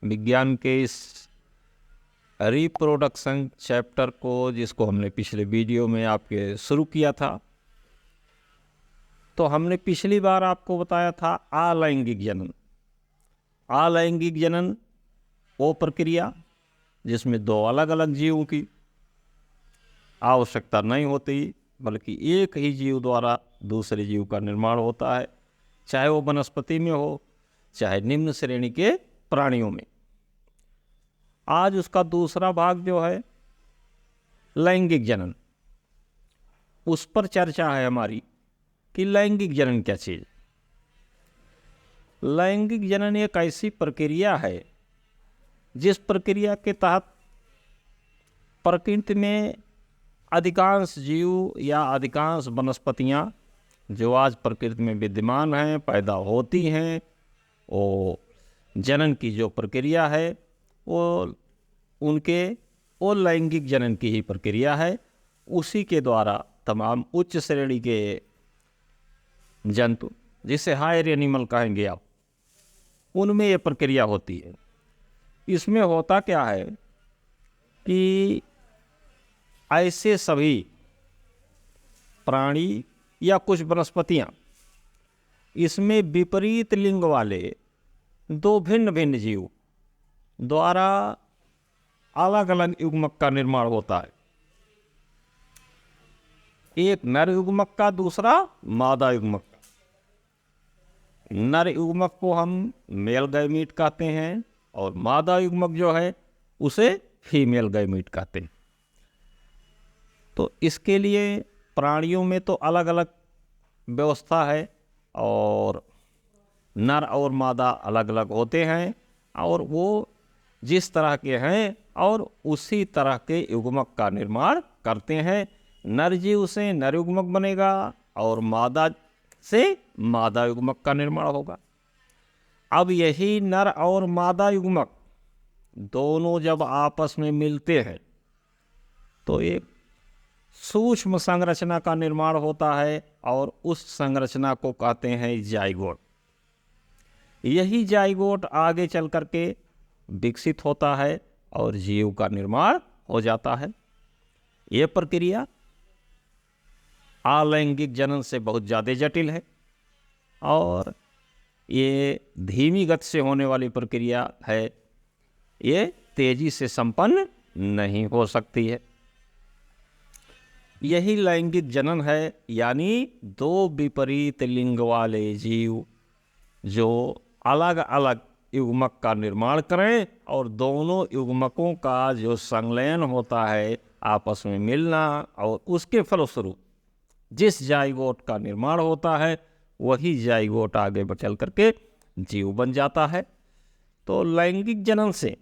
विज्ञान के इस रिप्रोडक्शन चैप्टर को, जिसको हमने पिछले वीडियो में आपके शुरू किया था, तो हमने पिछली बार आपको बताया था अलैंगिक जनन। अलैंगिक जनन वो प्रक्रिया जिसमें दो अलग अलग जीवों की आवश्यकता नहीं होती, बल्कि एक ही जीव द्वारा दूसरे जीव का निर्माण होता है, चाहे वो वनस्पति में हो चाहे निम्न श्रेणी के प्राणियों में। आज उसका दूसरा भाग जो है लैंगिक जनन, उस पर चर्चा है हमारी कि लैंगिक जनन क्या चीज़। लैंगिक जनन एक ऐसी प्रक्रिया है जिस प्रक्रिया के तहत प्रकृति में अधिकांश जीव या अधिकांश वनस्पतियाँ जो आज प्रकृति में विद्यमान हैं, पैदा होती हैं, वो जनन की जो प्रक्रिया है वो उनके वो लैंगिक जनन की ही प्रक्रिया है। उसी के द्वारा तमाम उच्च श्रेणी के जंतु, जिसे हायर एनिमल कहेंगे आप, उनमें ये प्रक्रिया होती है। इसमें होता क्या है कि ऐसे सभी प्राणी या कुछ वनस्पतियाँ, इसमें विपरीत लिंग वाले दो भिन्न भिन्न जीव द्वारा अलग अलग युग्मक का निर्माण होता है। एक नर युग्मक का, दूसरा मादा युग्मक का। नर युग्मक को हम मेल गैमीट कहते हैं और मादा युग्मक जो है उसे फीमेल गैमीट कहते हैं। तो इसके लिए प्राणियों में तो अलग अलग व्यवस्था है और नर और मादा अलग अलग होते हैं और वो जिस तरह के हैं और उसी तरह के युग्मक का निर्माण करते हैं। नर जीव से नर युग्मक बनेगा और मादा से मादा युग्मक का निर्माण होगा। अब यही नर और मादा युग्मक दोनों जब आपस में मिलते हैं तो एक सूक्ष्म संरचना का निर्माण होता है और उस संरचना को कहते हैं जाइगोट। यही जाइगोट आगे चल करके विकसित होता है और जीव का निर्माण हो जाता है। ये प्रक्रिया अलैंगिक जनन से बहुत ज़्यादा जटिल है और ये धीमी गति से होने वाली प्रक्रिया है। ये तेजी से संपन्न नहीं हो सकती है। यही लैंगिक जनन है, यानी दो विपरीत लिंग वाले जीव जो अलग अलग युग्मक का निर्माण करें और दोनों युग्मकों का जो संलयन होता है, आपस में मिलना, और उसके फलस्वरूप जिस जाइगोट का निर्माण होता है वही जाइगोट आगे चल करके जीव बन जाता है। तो लैंगिक जनन से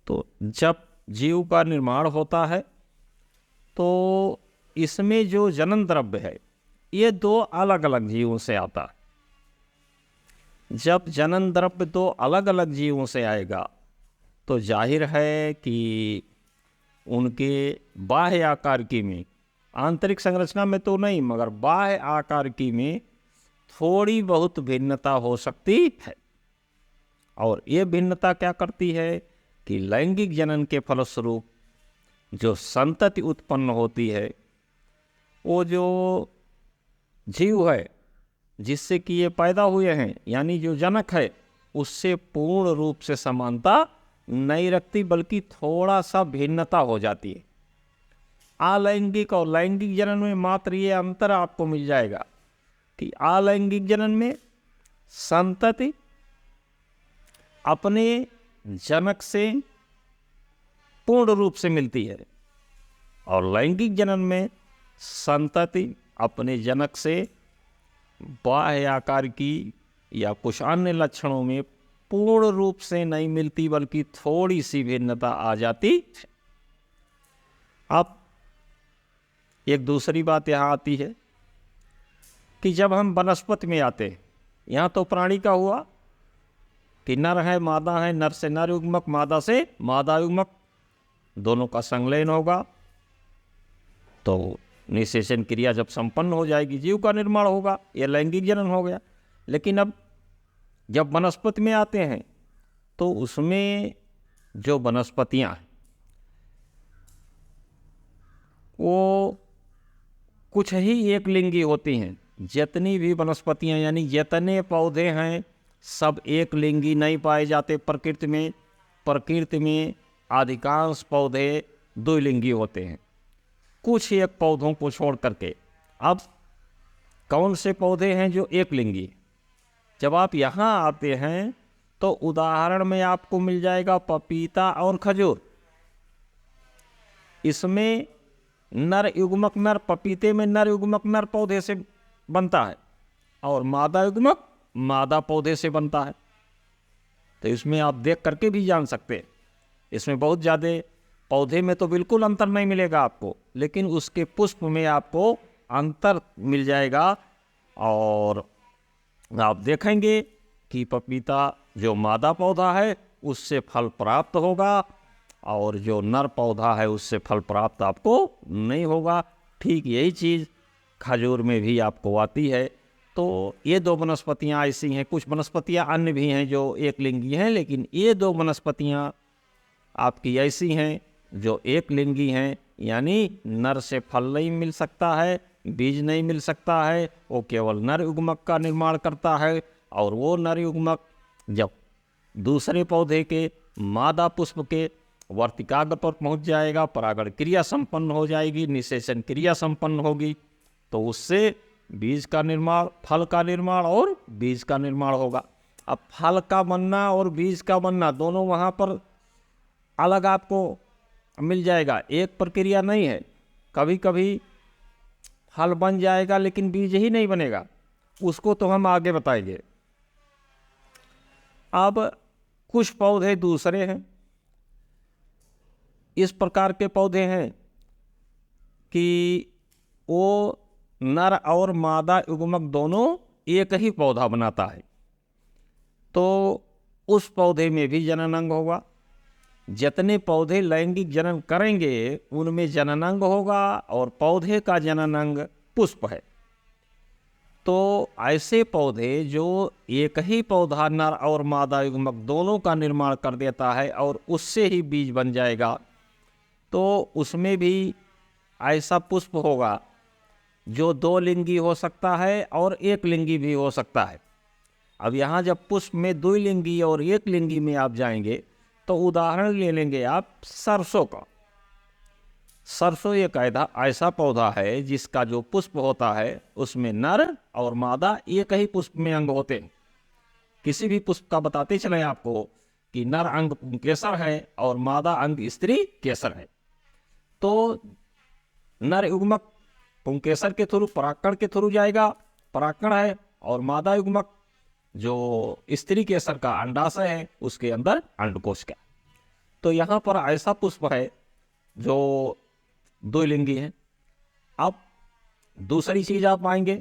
तो जब जीव का निर्माण होता है तो इसमें जो जनन द्रव्य है ये दो अलग अलग जीवों से आता है। जब जनन द्रव्य दो अलग अलग जीवों से आएगा तो जाहिर है कि उनके बाह्य आकारकी में, आंतरिक संरचना में तो नहीं मगर बाह्य आकारकी में थोड़ी बहुत भिन्नता हो सकती है। और ये भिन्नता क्या करती है कि लैंगिक जनन के फलस्वरूप जो संतति उत्पन्न होती है, वो जो जीव है जिससे कि ये पैदा हुए हैं, यानी जो जनक है, उससे पूर्ण रूप से समानता नहीं रखती, बल्कि थोड़ा सा भिन्नता हो जाती है। अलैंगिक और लैंगिक जनन में मात्र ये अंतर आपको मिल जाएगा कि अलैंगिक जनन में संतति अपने जनक से पूर्ण रूप से मिलती है और लैंगिक जनन में संतति अपने जनक से बाह्य आकार की या कुछ अन्य लक्षणों में पूर्ण रूप से नहीं मिलती, बल्कि थोड़ी सी भिन्नता आ जाती। अब एक दूसरी बात यहाँ आती है कि जब हम वनस्पति में आते हैं, यहाँ तो प्राणी का हुआ कि नर है मादा है, नर से नर युग्मक, मादा से मादा युग्मक, दोनों का संलयन होगा तो निषेचन क्रिया जब संपन्न हो जाएगी जीव का निर्माण होगा। यह लैंगिक जनन हो गया। लेकिन अब जब वनस्पति में आते हैं तो उसमें जो वनस्पतियाँ हैं वो कुछ ही एक लिंगी होती हैं। जितनी भी वनस्पतियाँ यानी जितने पौधे हैं सब एक लिंगी नहीं पाए जाते प्रकृति में। प्रकृति में अधिकांश पौधे द्विलिंगी होते हैं, कुछ एक पौधों को छोड़ करके। अब कौन से पौधे हैं जो एक लिंगी? जब आप यहाँ आते हैं तो उदाहरण में आपको मिल जाएगा पपीता और खजूर। इसमें नर युग्मक नर, पपीते में नर युग्मक नर पौधे से बनता है और मादा युग्मक मादा पौधे से बनता है। तो इसमें आप देख करके भी जान सकते हैं। इसमें बहुत ज़्यादा पौधे में तो बिल्कुल अंतर नहीं मिलेगा आपको, लेकिन उसके पुष्प में आपको अंतर मिल जाएगा। और आप देखेंगे कि पपीता जो मादा पौधा है उससे फल प्राप्त होगा और जो नर पौधा है उससे फल प्राप्त आपको नहीं होगा। ठीक यही चीज़ खजूर में भी आपको आती है। तो ये दो वनस्पतियाँ ऐसी हैं। कुछ वनस्पतियाँ अन्य भी हैं जो एक लिंगी हैं, लेकिन ये दो वनस्पतियाँ आपकी ऐसी हैं जो एक लिंगी हैं, यानी नर से फल नहीं मिल सकता है, बीज नहीं मिल सकता है, वो केवल नर युग्मक का निर्माण करता है। और वो नर युग्मक जब दूसरे पौधे के मादा पुष्प के वर्तिकाग्र पर पहुंच जाएगा, परागण क्रिया संपन्न हो जाएगी, निषेचन क्रिया संपन्न होगी, तो उससे बीज का निर्माण, फल का निर्माण और बीज का निर्माण होगा। अब फल का बनना और बीज का बनना दोनों वहाँ पर अलग आपको मिल जाएगा, एक प्रक्रिया नहीं है। कभी कभी फल बन जाएगा लेकिन बीज ही नहीं बनेगा, उसको तो हम आगे बताएंगे। अब कुछ पौधे दूसरे हैं। इस प्रकार के पौधे हैं कि वो नर और मादा युग्मक दोनों एक ही पौधा बनाता है, तो उस पौधे में भी जननांग होगा। जितने पौधे लैंगिक जनन करेंगे उनमें जननांग होगा और पौधे का जननांग पुष्प है। तो ऐसे पौधे जो एक ही पौधा नर और मादा युग्मक दोनों का निर्माण कर देता है और उससे ही बीज बन जाएगा, तो उसमें भी ऐसा पुष्प होगा जो दो लिंगी हो सकता है और एक लिंगी भी हो सकता है। अब यहाँ जब पुष्प में द्विलिंगी और एक लिंगी में आप जाएंगे तो उदाहरण ले लेंगे आप सरसों का। सरसों एक ऐसा पौधा है जिसका जो पुष्प होता है उसमें नर और मादा एक ही पुष्प में अंग होते हैं। किसी भी पुष्प का बताते चले आपको कि नर अंग केसर है और मादा अंग स्त्री केसर है। तो नर युग्मक पुंकेसर के थ्रू परागकण के थ्रू जाएगा, परागकण है, और मादा युग्मक जो स्त्री केसर का अंडाशय है उसके अंदर अंडकोश का। तो यहाँ पर ऐसा पुष्प है जो द्विलिंगी है। अब दूसरी चीज आप आएंगे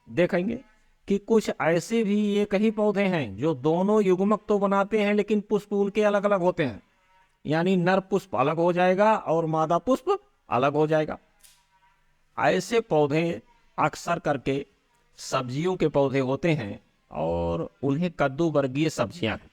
देखेंगे कि कुछ ऐसे भी एक ही पौधे हैं जो दोनों युग्मक तो बनाते हैं लेकिन पुष्प उनके अलग अलग होते हैं, यानी नर पुष्प अलग हो जाएगा और मादा पुष्प अलग हो जाएगा। ऐसे पौधे अक्सर करके सब्जियों के पौधे होते हैं और उन्हें कद्दू वर्गीय सब्जियां हैं,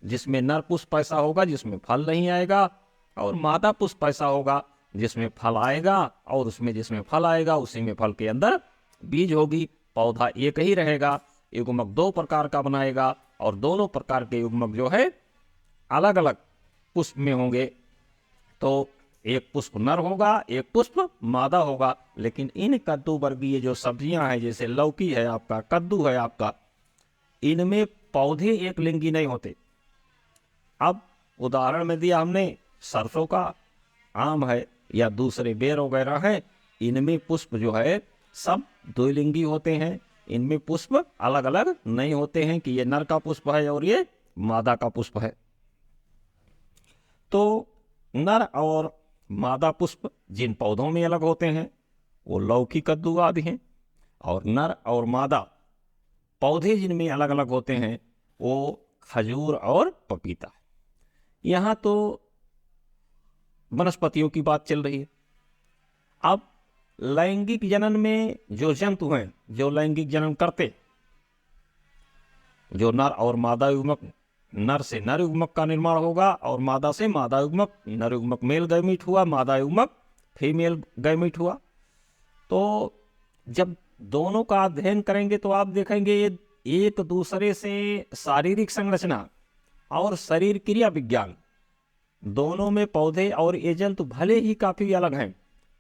जिसमें नर पुष्प ऐसा होगा जिसमें फल नहीं आएगा और मादा पुष्प ऐसा होगा जिसमें फल आएगा और उसमें जिसमें फल आएगा उसी में फल के अंदर बीज होगी। पौधा एक ही रहेगा, युग्मक दो प्रकार का बनाएगा और दोनों प्रकार के युग्मक जो है अलग अलग पुष्प में होंगे। तो एक पुष्प नर होगा, एक पुष्प मादा होगा। लेकिन इन कद्दू वर्गीय जो सब्जियां हैं जैसे लौकी है आपका, कद्दू है आपका, इनमें पौधे एक लिंगी नहीं होते। अब उदाहरण में दिया हमने सरसों का, आम है या दूसरे बेर वगैरह है, इनमें पुष्प जो है सब द्विलिंगी होते हैं। इनमें पुष्प अलग अलग नहीं होते हैं कि ये नर का पुष्प है और ये मादा का पुष्प है। तो नर और मादा पुष्प जिन पौधों में अलग होते हैं वो लौकी, कद्दू आदि हैं, और नर और मादा पौधे जिनमें अलग अलग होते हैं वो खजूर और पपीता। यहाँ तो वनस्पतियों की बात चल रही है। अब लैंगिक जनन में जो जंतु हैं जो लैंगिक जनन करते, जो नर और मादा युग्मक नर से नर युग्मक का निर्माण होगा और मादा से मादा युग्मक। नर युग्मक मेल गैमीट हुआ, मादा युग्मक फीमेल गैमीट हुआ। तो जब दोनों का अध्ययन करेंगे तो आप देखेंगे ये एक दूसरे से शारीरिक संरचना और शरीर क्रिया विज्ञान दोनों में पौधे और ये जंतु भले ही काफी अलग हैं,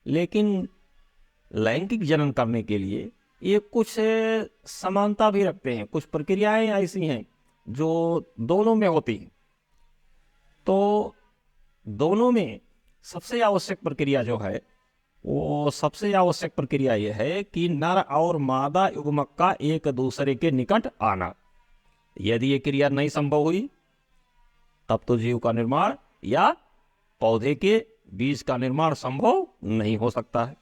लेकिन लैंगिक जनन करने के लिए ये कुछ समानता भी रखते हैं। कुछ प्रक्रियाएं ऐसी हैं जो दोनों में होती हैं। तो दोनों में सबसे आवश्यक प्रक्रिया जो है वो सबसे आवश्यक प्रक्रिया यह है कि नर और मादा युग्मक का एक दूसरे के निकट आना। यदि ये क्रिया नहीं संभव हुई तब तो जीव का निर्माण या पौधे के बीज का निर्माण संभव नहीं हो सकता है।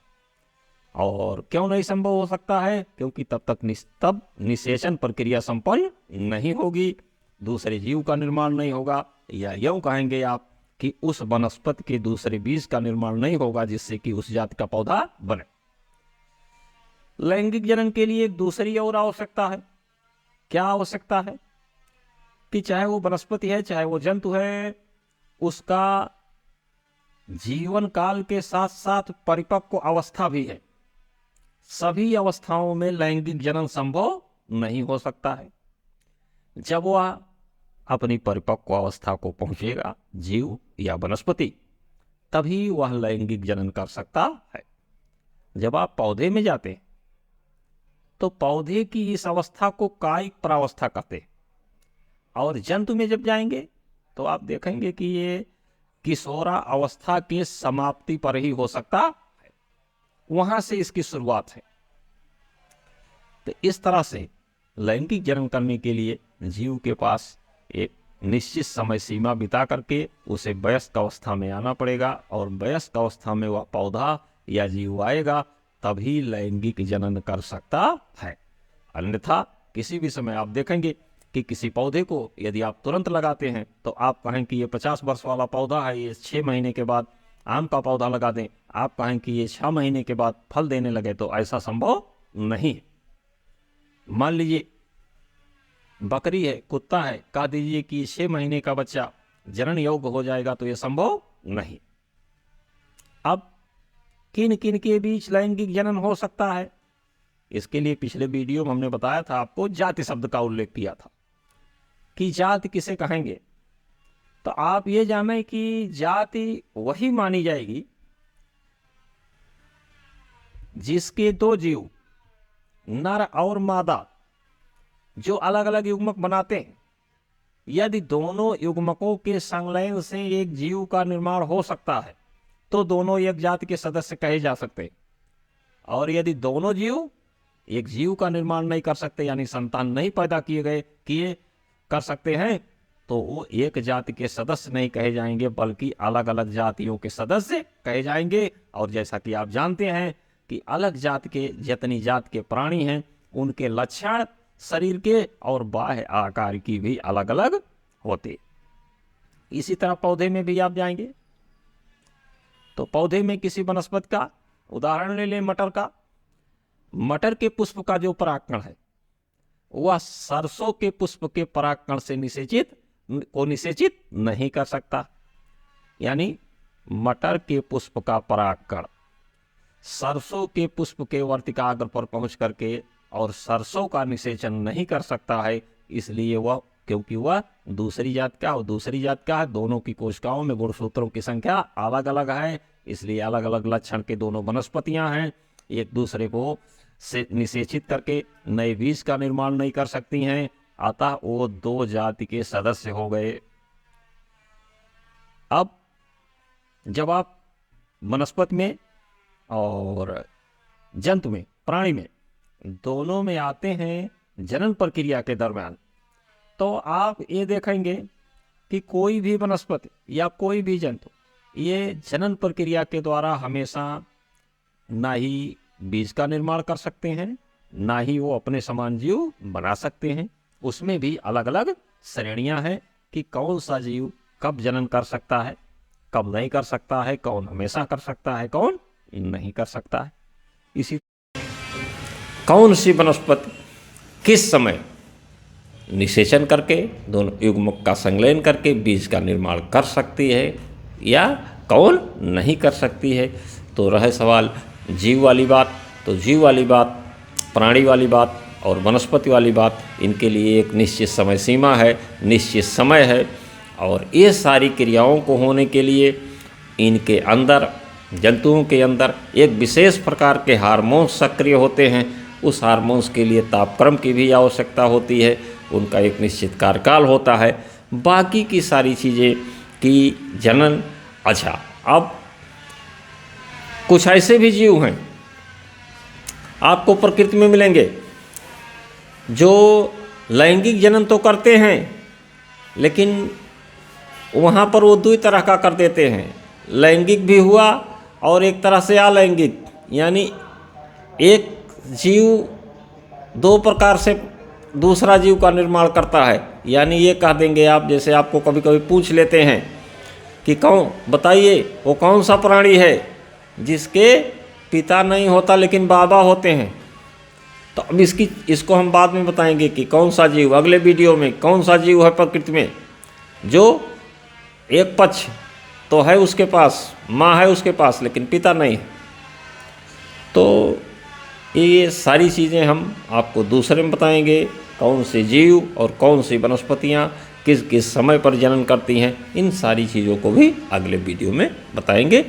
और क्यों नहीं संभव हो सकता है? क्योंकि तब निषेचन प्रक्रिया संपन्न नहीं होगी, दूसरे जीव का निर्माण नहीं होगा, या यूं कहेंगे आप कि उस वनस्पति के दूसरे बीज का निर्माण नहीं होगा जिससे कि उस जाति का पौधा बने। लैंगिक जनन के लिए एक दूसरी और आवश्यकता है। क्या आवश्यकता है? कि चाहे वो वनस्पति है चाहे वो जंतु है, उसका जीवन काल के साथ साथ परिपक्व अवस्था भी है। सभी अवस्थाओं में लैंगिक जनन संभव नहीं हो सकता है। जब वह अपनी परिपक्व अवस्था को पहुंचेगा जीव या वनस्पति, तभी वह लैंगिक जनन कर सकता है। जब आप पौधे में जाते हैं तो पौधे की इस अवस्था को कायिक प्रावस्था कहते हैं, और जंतु में जब जाएंगे तो आप देखेंगे कि ये किशोरा अवस्था की समाप्ति पर ही हो सकता है, वहां से इसकी शुरुआत है। तो इस तरह से लैंगिक जनन करने के लिए जीव के पास एक निश्चित समय सीमा बिता करके उसे वयस्क अवस्था में आना पड़ेगा, और वयस्क अवस्था में वह पौधा या जीव आएगा तभी लैंगिक जनन कर सकता है। अन्यथा किसी भी समय आप देखेंगे कि किसी पौधे को यदि आप तुरंत लगाते हैं तो आप कहें कि ये 50 वर्ष वाला पौधा है, ये 6 महीने के बाद आम का पौधा लगा दें, आप कहें कि ये 6 महीने के बाद फल देने लगे, तो ऐसा संभव नहीं है। मान लीजिए बकरी है, कुत्ता है, कह दीजिए कि 6 महीने का बच्चा जनन योग्य हो जाएगा, तो यह संभव नहीं। अब किन किन के बीच लैंगिक जनन हो सकता है, इसके लिए पिछले वीडियो में हमने बताया था आपको, जाति शब्द का उल्लेख किया था कि जाति किसे कहेंगे। तो आप ये जाने कि जाति वही मानी जाएगी जिसके दो जीव नर और मादा जो अलग अलग युग्मक बनाते हैं, यदि दोनों युग्मकों के संलयन से एक जीव का निर्माण हो सकता है तो दोनों एक जाति के सदस्य कहे जा सकते हैं। और यदि दोनों जीव एक जीव का निर्माण नहीं कर सकते, यानी संतान नहीं पैदा किए कर सकते हैं, तो वो एक जाति के सदस्य नहीं कहे जाएंगे बल्कि अलग अलग जातियों के सदस्य कहे जाएंगे। और जैसा कि आप जानते हैं कि अलग जाति के जितनी जाति के प्राणी हैं उनके लक्षण शरीर के और बाह्य आकार की भी अलग अलग होते। इसी तरह पौधे में भी आप जाएंगे तो पौधे में किसी वनस्पति का उदाहरण ले लें, मटर का। मटर के पुष्प का जो परागकण है वह सरसों के पुष्प के परागकण से निषेचित नहीं कर सकता। यानी मटर के पुष्प का परागकण सरसों के पुष्प के वर्तिकाग्र पर पहुंच करके और सरसों का निषेचन नहीं कर सकता है, इसलिए वह, क्योंकि वह दूसरी जात का और दूसरी जात का है, दोनों की कोशिकाओं में गुणसूत्रों की संख्या अलग अलग है, इसलिए अलग अलग लक्षण के दोनों वनस्पतियां हैं, एक दूसरे को से निषेचित करके नए बीज का निर्माण नहीं कर सकती हैं, अतः वो दो जाति के सदस्य हो गए। अब जब आप वनस्पति में और जंतु में, प्राणी में, दोनों में आते हैं जनन प्रक्रिया के दरम्यान, तो आप ये देखेंगे कि कोई भी वनस्पति या कोई भी जंतु ये जनन प्रक्रिया के द्वारा हमेशा ना ही बीज का निर्माण कर सकते हैं, ना ही वो अपने समान जीव बना सकते हैं। उसमें भी अलग अलग श्रेणियां हैं कि कौन सा जीव कब जनन कर सकता है, कब नहीं कर सकता है, कौन हमेशा कर सकता है, कौन नहीं कर सकता है। इसी कौन सी वनस्पति किस समय निषेचन करके, दोनों युग्मक का संलयन करके बीज का निर्माण कर सकती है या कौन नहीं कर सकती है। तो रहे सवाल जीव वाली बात, तो जीव वाली बात, प्राणी वाली बात और वनस्पति वाली बात, इनके लिए एक निश्चित समय सीमा है, निश्चित समय है। और ये सारी क्रियाओं को होने के लिए इनके अंदर, जंतुओं के अंदर एक विशेष प्रकार के हार्मोन्स सक्रिय होते हैं। उस हार्मोन्स के लिए तापक्रम की भी आवश्यकता होती है, उनका एक निश्चित कार्यकाल होता है। बाकी की सारी चीज़ें की जनन। अच्छा, अब कुछ ऐसे भी जीव हैं आपको प्रकृति में मिलेंगे जो लैंगिक जनन तो करते हैं, लेकिन वहाँ पर वो दो तरह का कर देते हैं। लैंगिक भी हुआ और एक तरह से अलैंगिक, यानी एक जीव दो प्रकार से दूसरा जीव का निर्माण करता है। यानी ये कह देंगे आप, जैसे आपको कभी कभी पूछ लेते हैं कि कौन, बताइए वो कौन सा प्राणी है जिसके पिता नहीं होता लेकिन बाबा होते हैं। तो अब इसको हम बाद में बताएंगे कि कौन सा जीव, अगले वीडियो में कौन सा जीव है प्रकृति में जो एक पक्ष तो है उसके पास, माँ है उसके पास लेकिन पिता नहीं है। तो ये सारी चीज़ें हम आपको दूसरे में बताएंगे, कौन से जीव और कौन सी वनस्पतियाँ किस किस समय पर जनन करती हैं। इन सारी चीज़ों को भी अगले वीडियो में बताएंगे।